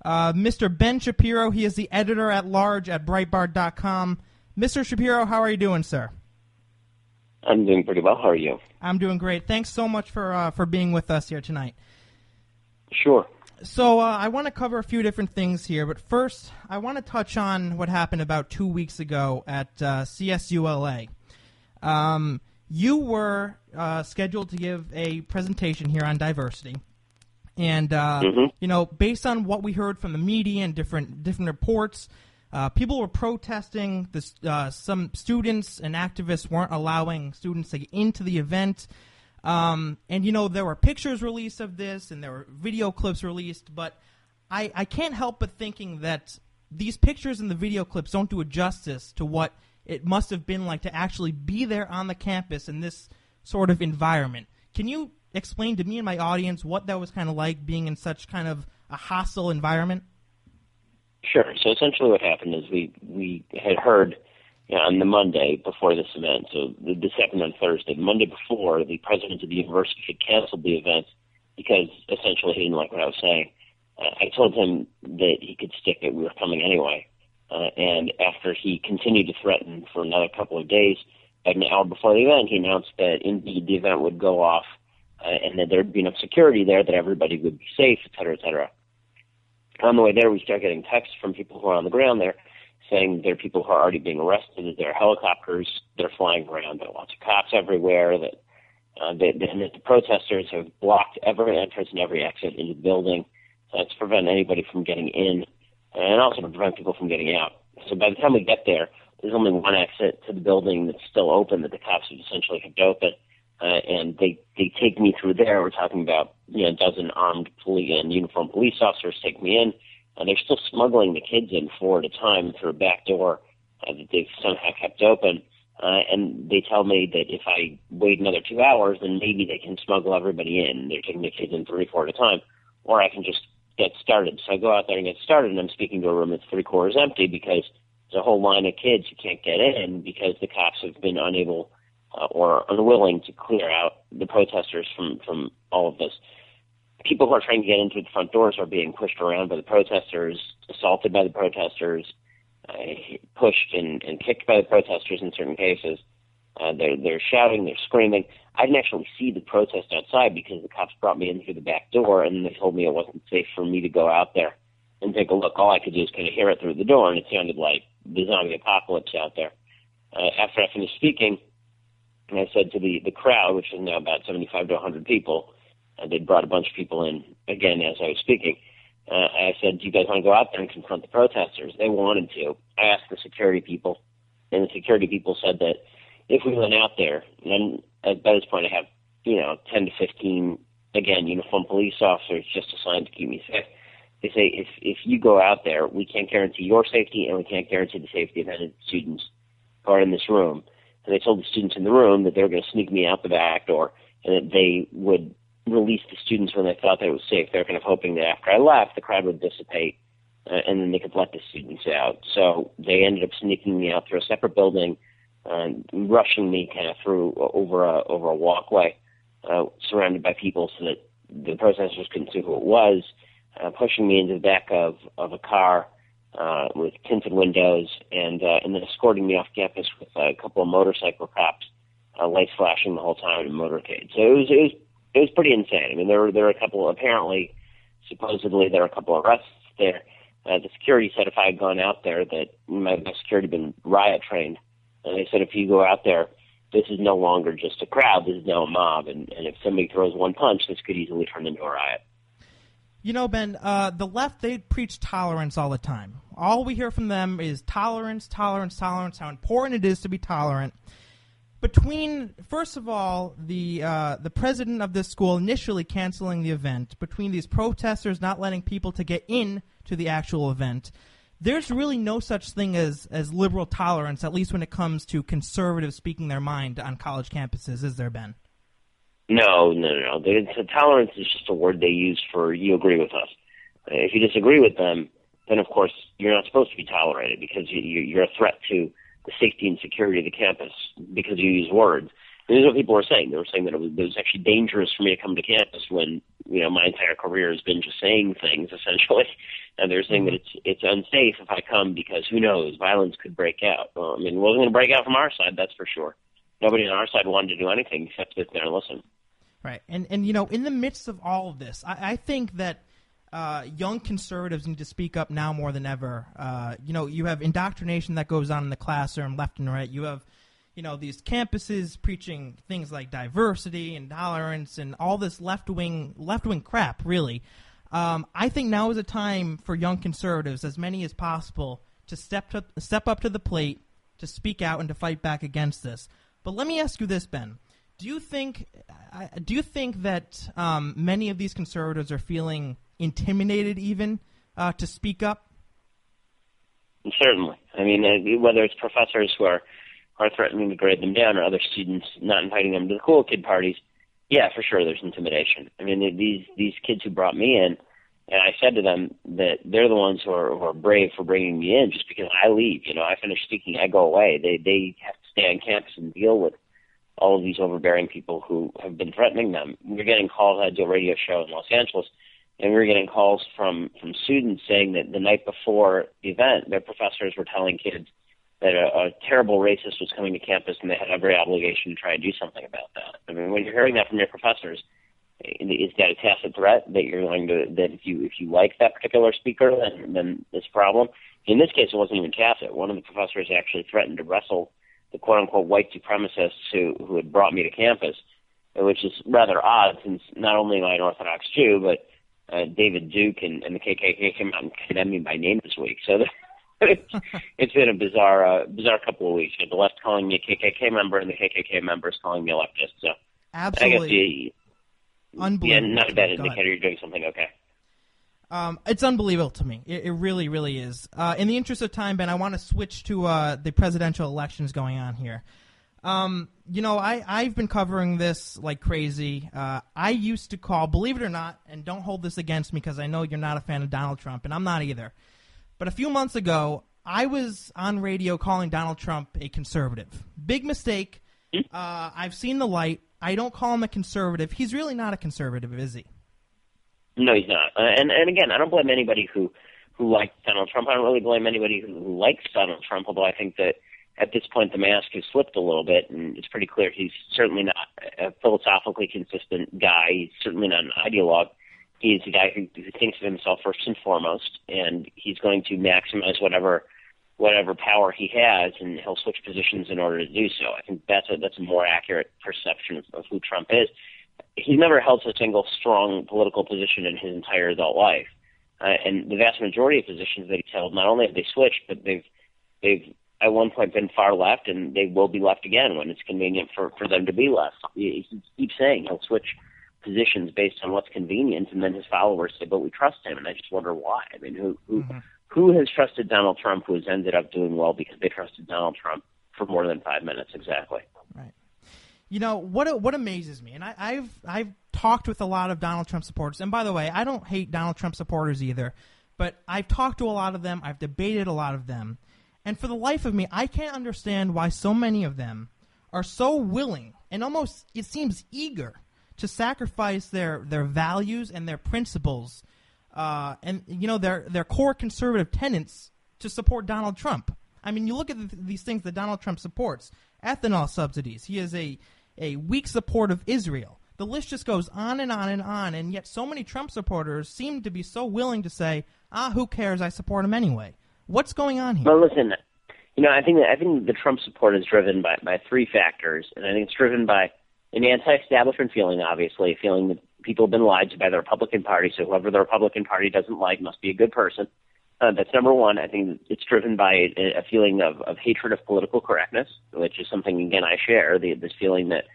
Mr. Ben Shapiro. He is the editor-at-large at Breitbart.com. Mr. Shapiro, how are you doing, sir? I'm doing pretty well. How are you? I'm doing great. Thanks so much for being with us here tonight. Sure. So I want to cover a few different things here, but first I want to touch on what happened about 2 weeks ago at CSULA. You were scheduled to give a presentation here on diversity, and based on what we heard from the media and different reports, people were protesting. Some students and activists weren't allowing students to get into the event. There were pictures released of this, and there were video clips released, but I can't help but thinking that these pictures and the video clips don't do a justice to what it must have been like to actually be there on the campus in this sort of environment. Can you explain to me and my audience what that was kind of like, being in such kind of a hostile environment? Sure. So essentially what happened is we had heard on the Monday before this event, so this happened on Thursday. The Monday before, the president of the university had canceled the event because essentially he didn't like what I was saying. I told him that he could stick it. We were coming anyway. And after he continued to threaten for another couple of days, about an hour before the event, he announced that indeed the event would go off and that there would be enough security there that everybody would be safe, et cetera, et cetera. On the way there, we started getting texts from people who are on the ground there saying there are people who are already being arrested, that there are helicopters that are flying around, there are lots of cops everywhere, that the protesters have blocked every entrance and every exit into the building to prevent anybody from getting in and also to prevent people from getting out. So by the time we get there, there's only one exit to the building that's still open that the cops have essentially kept open, and they take me through there. We're talking about a dozen armed police and uniformed police officers take me in. And they're still smuggling the kids in 4 at a time through a back door that they've somehow kept open. And they tell me that if I wait another 2 hours, then maybe they can smuggle everybody in. They're taking the kids in 3, 4 at a time. Or I can just get started. So I go out there and get started, and I'm speaking to a room that's 3/4 empty because there's a whole line of kids who can't get in because the cops have been unable or unwilling to clear out the protesters from all of this. People who are trying to get into the front doors are being pushed around by the protesters, assaulted by the protesters, pushed and kicked by the protesters in certain cases. They're shouting, they're screaming. I didn't actually see the protest outside because the cops brought me in through the back door, and they told me it wasn't safe for me to go out there and take a look. All I could do is kind of hear it through the door, and it sounded like the zombie apocalypse out there. After I finished speaking, I said to the crowd, which is now about 75 to 100 people, they'd brought a bunch of people in, again, as I was speaking. I said, do you guys want to go out there and confront the protesters? They wanted to. I asked the security people, and the security people said that if we went out there, and by this point I have, 10 to 15, again, uniformed police officers just assigned to keep me safe. They say, if you go out there, we can't guarantee your safety, and we can't guarantee the safety of any students who are in this room. And they told the students in the room that they were going to sneak me out the back door, and that they would release the students when they thought that it was safe. They were kind of hoping that after I left, the crowd would dissipate, and then they could let the students out. So they ended up sneaking me out through a separate building, rushing me kind of through over a walkway, surrounded by people so that the protesters couldn't see who it was, pushing me into the back of a car with tinted windows, and then escorting me off campus with a couple of motorcycle cops, lights flashing the whole time in a motorcade. So it was pretty insane. I mean, there were a couple, supposedly there were a couple of arrests there. The security said if I had gone out there that my security had been riot trained. And they said if you go out there, this is no longer just a crowd, this is now a mob. And if somebody throws one punch, this could easily turn into a riot. Ben, the left, they preach tolerance all the time. All we hear from them is tolerance, tolerance, tolerance, how important it is to be tolerant. Between, first of all, the president of this school initially canceling the event, between these protesters not letting people to get in to the actual event, there's really no such thing as liberal tolerance, at least when it comes to conservatives speaking their mind on college campuses, is there, Ben? No. Tolerance is just a word they use for you agree with us. If you disagree with them, then, of course, you're not supposed to be tolerated because you're a threat to the safety and security of the campus because you use words. And this is what people were saying. They were saying that it was actually dangerous for me to come to campus when, my entire career has been just saying things, essentially. And they're saying that it's unsafe if I come because who knows, violence could break out. Well, I mean, it wasn't going to break out from our side, that's for sure. Nobody on our side wanted to do anything except sit there and listen. Right. And in the midst of all of this, I think that young conservatives need to speak up now more than ever. You have indoctrination that goes on in the classroom left and right. You have, these campuses preaching things like diversity and tolerance and all this left-wing crap, really. I think now is a time for young conservatives, as many as possible, to step up to the plate, to speak out, and to fight back against this. But let me ask you this, Ben. Do you think that many of these conservatives are feeling intimidated even to speak up? Certainly. I mean, whether it's professors who are threatening to grade them down or other students not inviting them to the cool kid parties, yeah, for sure there's intimidation. I mean, these kids who brought me in, and I said to them that they're the ones who are brave for bringing me in just because I leave. I finish speaking, I go away. They have to stay on campus and deal with all of these overbearing people who have been threatening them. We're getting calls. I do a radio show in Los Angeles, and we were getting calls from students saying that the night before the event, their professors were telling kids that a terrible racist was coming to campus and they had every obligation to try and do something about that. I mean, when you're hearing that from your professors, is that a tacit threat that you're going to, that if you like that particular speaker, then it's a problem? In this case, it wasn't even tacit. One of the professors actually threatened to wrestle the quote-unquote white supremacists who had brought me to campus, which is rather odd since not only am I an Orthodox Jew, but David Duke and the KKK came out and condemned me by name this week. So it's been a bizarre couple of weeks. You have the left calling me a KKK member and the KKK members calling me a leftist. So absolutely. Unbelievable. Yeah, not a bad indicator you're doing something okay. It's unbelievable to me. It really, really is. In the interest of time, Ben, I want to switch to the presidential elections going on here. I've been covering this like crazy. I used to call, believe it or not, and don't hold this against me because I know you're not a fan of Donald Trump, and I'm not either. But a few months ago, I was on radio calling Donald Trump a conservative. Big mistake. I've seen the light. I don't call him a conservative. He's really not a conservative, is he? No, he's not. And again, I don't blame anybody who likes Donald Trump. I don't really blame anybody who likes Donald Trump, although I think that at this point the mask has slipped a little bit, and it's pretty clear he's certainly not a philosophically consistent guy. He's certainly not an ideologue. He's a guy who thinks of himself first and foremost, and he's going to maximize whatever power he has, and he'll switch positions in order to do so. I think that's a more accurate perception of who Trump is. He's never held a single strong political position in his entire adult life. And the vast majority of positions that he's held, not only have they switched, but they've at one point been far left, and they will be left again when it's convenient for them to be left. He keeps saying he'll switch positions based on what's convenient, and then his followers say, but we trust him, and I just wonder why. I mean, who has trusted Donald Trump who has ended up doing well because they trusted Donald Trump for more than 5 minutes exactly? Right. What amazes me, and I've talked with a lot of Donald Trump supporters, and by the way, I don't hate Donald Trump supporters either, but I've talked to a lot of them, I've debated a lot of them, and for the life of me, I can't understand why so many of them are so willing and almost, it seems, eager to sacrifice their values and their principles and their core conservative tenets to support Donald Trump. I mean, you look at these things that Donald Trump supports: ethanol subsidies. He has a weak support of Israel. The list just goes on and on and on, and yet so many Trump supporters seem to be so willing to say, who cares, I support him anyway. What's going on here? Well, listen, I think the Trump support is driven by three factors, and I think it's driven by an anti-establishment feeling, obviously, a feeling that people have been lied to by the Republican Party, so whoever the Republican Party doesn't like must be a good person. That's number one. I think it's driven by a feeling of hatred of political correctness, which is something, again, I share, this feeling that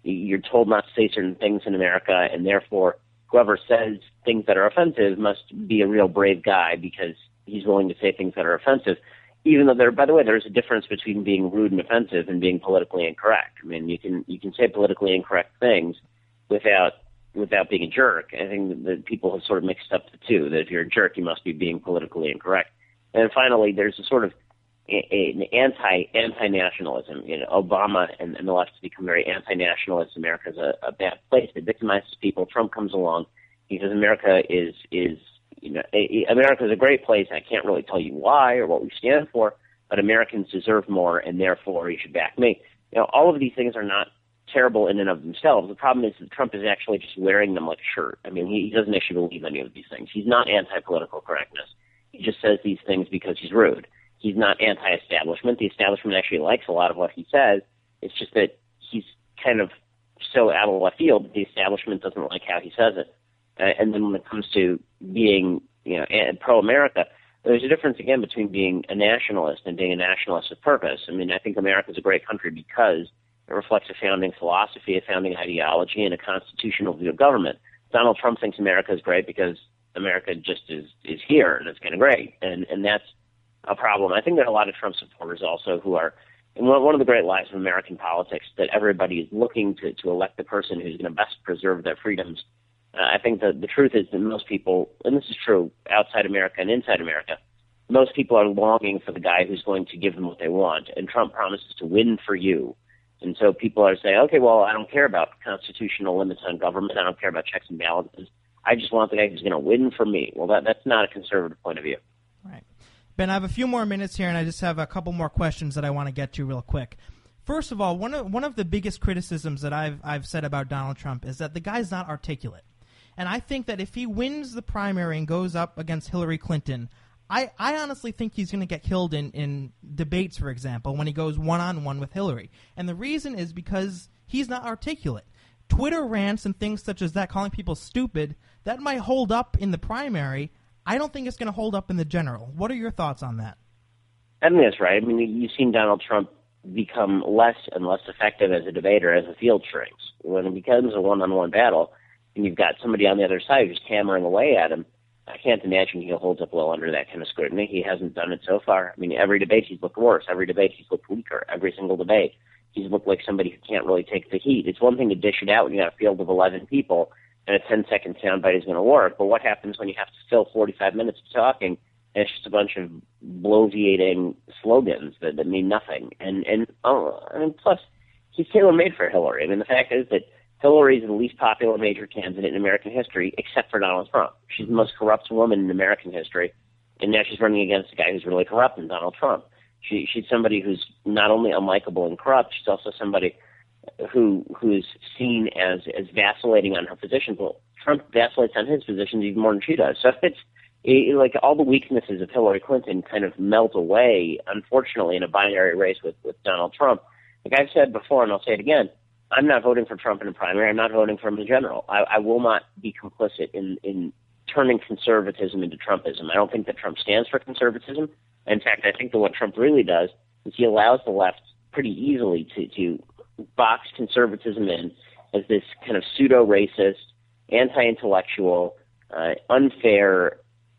you're told not to say certain things in America, and therefore whoever says things that are offensive must be a real brave guy because he's willing to say things that are offensive, even though by the way, there's a difference between being rude and offensive and being politically incorrect. I mean, you can say politically incorrect things without being a jerk. I think that people have sort of mixed up the two, that if you're a jerk, you must be being politically incorrect. And finally, there's a sort of an anti-nationalism. Obama and the left has become very anti-nationalist. America's a bad place. It victimizes people. Trump comes along. He says America is America is a great place. I can't really tell you why or what we stand for, but Americans deserve more, and therefore you should back me. All of these things are not terrible in and of themselves. The problem is that Trump is actually just wearing them like a shirt. I mean, he doesn't actually believe any of these things. He's not anti-political correctness. He just says these things because he's rude. He's not anti-establishment. The establishment actually likes a lot of what he says. It's just that he's kind of so out of left field that the establishment doesn't like how he says it. And then when it comes to being, pro-America, there's a difference, again, between being a nationalist and being a nationalist with purpose. I mean, I think America is a great country because it reflects a founding philosophy, a founding ideology, and a constitutional view of government. Donald Trump thinks America is great because America just is here, and it's kind of great. And that's a problem. I think there are a lot of Trump supporters also who are, and one of the great lies of American politics, that everybody is looking to elect the person who's going to best preserve their freedoms. I think that the truth is that most people, and this is true outside America and inside America, most people are longing for the guy who's going to give them what they want, and Trump promises to win for you. And so people are saying, okay, well, I don't care about constitutional limits on government. I don't care about checks and balances. I just want the guy who's going to win for me. Well, that's not a conservative point of view. Right. Ben, I have a few more minutes here, and I just have a couple more questions that I want to get to real quick. First of all, one of the biggest criticisms that I've said about Donald Trump is that the guy's not articulate. And I think that if he wins the primary and goes up against Hillary Clinton, I honestly think he's going to get killed in debates, for example, when he goes one-on-one with Hillary. And the reason is because he's not articulate. Twitter rants and things such as that, calling people stupid, that might hold up in the primary. I don't think it's going to hold up in the general. What are your thoughts on that? I think that's right. I mean, you've seen Donald Trump become less and less effective as a debater as the field shrinks. When it becomes a one-on-one battle, and you've got somebody on the other side who's hammering away at him, I can't imagine he holds up well under that kind of scrutiny. He hasn't done it so far. I mean, every debate he's looked worse. Every debate he's looked weaker. Every single debate he's looked like somebody who can't really take the heat. It's one thing to dish it out when you got a field of 11 people and a 10-second soundbite is going to work, but what happens when you have to fill 45 minutes of talking and it's just a bunch of bloviating slogans that mean nothing? And plus, he's tailor-made for Hillary. I mean, the fact is that Hillary is the least popular major candidate in American history, except for Donald Trump. She's the most corrupt woman in American history, and now she's running against a guy who's really corrupt, in Donald Trump. She's somebody who's not only unlikable and corrupt, she's also somebody who's seen as vacillating on her positions. Well, Trump vacillates on his positions even more than she does. So it's like all the weaknesses of Hillary Clinton kind of melt away, unfortunately, in a binary race with Donald Trump. Like I've said before, and I'll say it again, I'm not voting for Trump in the primary. I'm not voting for him in general. I will not be complicit in turning conservatism into Trumpism. I don't think that Trump stands for conservatism. In fact, I think that what Trump really does is he allows the left pretty easily to box conservatism in as this kind of pseudo-racist, anti-intellectual, unfair,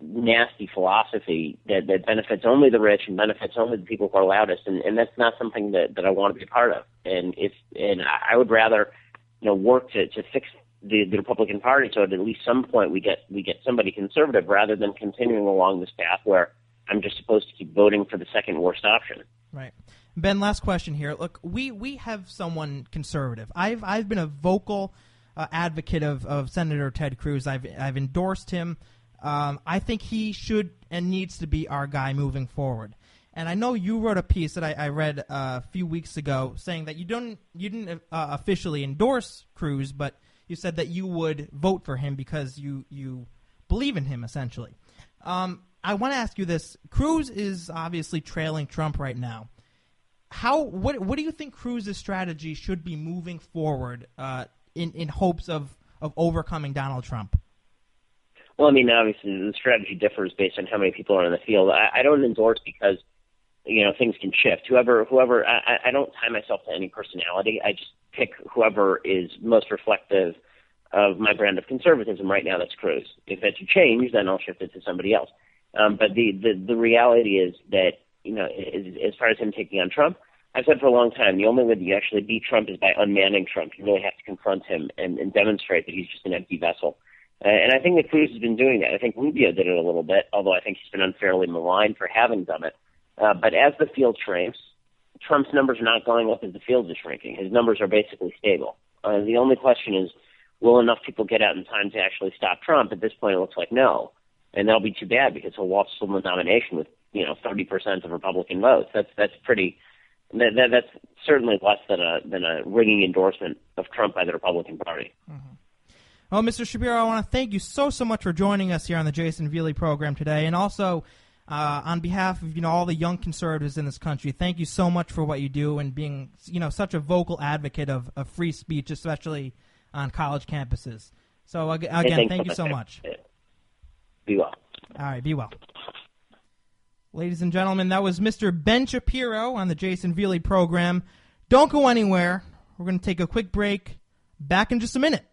nasty philosophy that benefits only the rich and benefits only the people who are loudest, and that's not something that I want to be a part of. And I would rather work to fix the Republican Party so at least some point we get somebody conservative rather than continuing along this path where I'm just supposed to keep voting for the second worst option. Right. Ben, last question here. Look, we have someone conservative. I've been a vocal advocate of Senator Ted Cruz. I've endorsed him. I think he should and needs to be our guy moving forward. And I know you wrote a piece that I read a few weeks ago saying that you didn't officially endorse Cruz, but you said that you would vote for him because you believe in him, essentially. I want to ask you this. Cruz is obviously trailing Trump right now. What do you think Cruz's strategy should be moving forward in hopes of overcoming Donald Trump? Well, I mean, obviously the strategy differs based on how many people are in the field. I don't endorse because things can shift. Whoever. I don't tie myself to any personality. I just pick whoever is most reflective of my brand of conservatism. Right now, that's Cruz. If that should change, then I'll shift it to somebody else. But the reality is that as far as him taking on Trump, I've said for a long time the only way that you actually beat Trump is by unmanning Trump. You really have to confront him and demonstrate that he's just an empty vessel. And I think that Cruz has been doing that. I think Rubio did it a little bit, although I think he's been unfairly maligned for having done it. But as the field shrinks, Trump's numbers are not going up as the field is shrinking. His numbers are basically stable. The only question is, will enough people get out in time to actually stop Trump? At this point, it looks like no. and that'll be too bad because he'll lost the nomination with 30% of Republican votes. That's pretty. That's certainly less than a ringing endorsement of Trump by the Republican Party. Mm-hmm. Well, Mr. Shapiro, I want to thank you so much for joining us here on the Jayson Veley Program today, and also on behalf of all the young conservatives in this country, thank you so much for what you do and being such a vocal advocate of free speech, especially on college campuses. So again, thank you so much. Be well. All right, be well. Ladies and gentlemen, that was Mr. Ben Shapiro on the Jayson Veley Program. Don't go anywhere. We're going to take a quick break. Back in just a minute.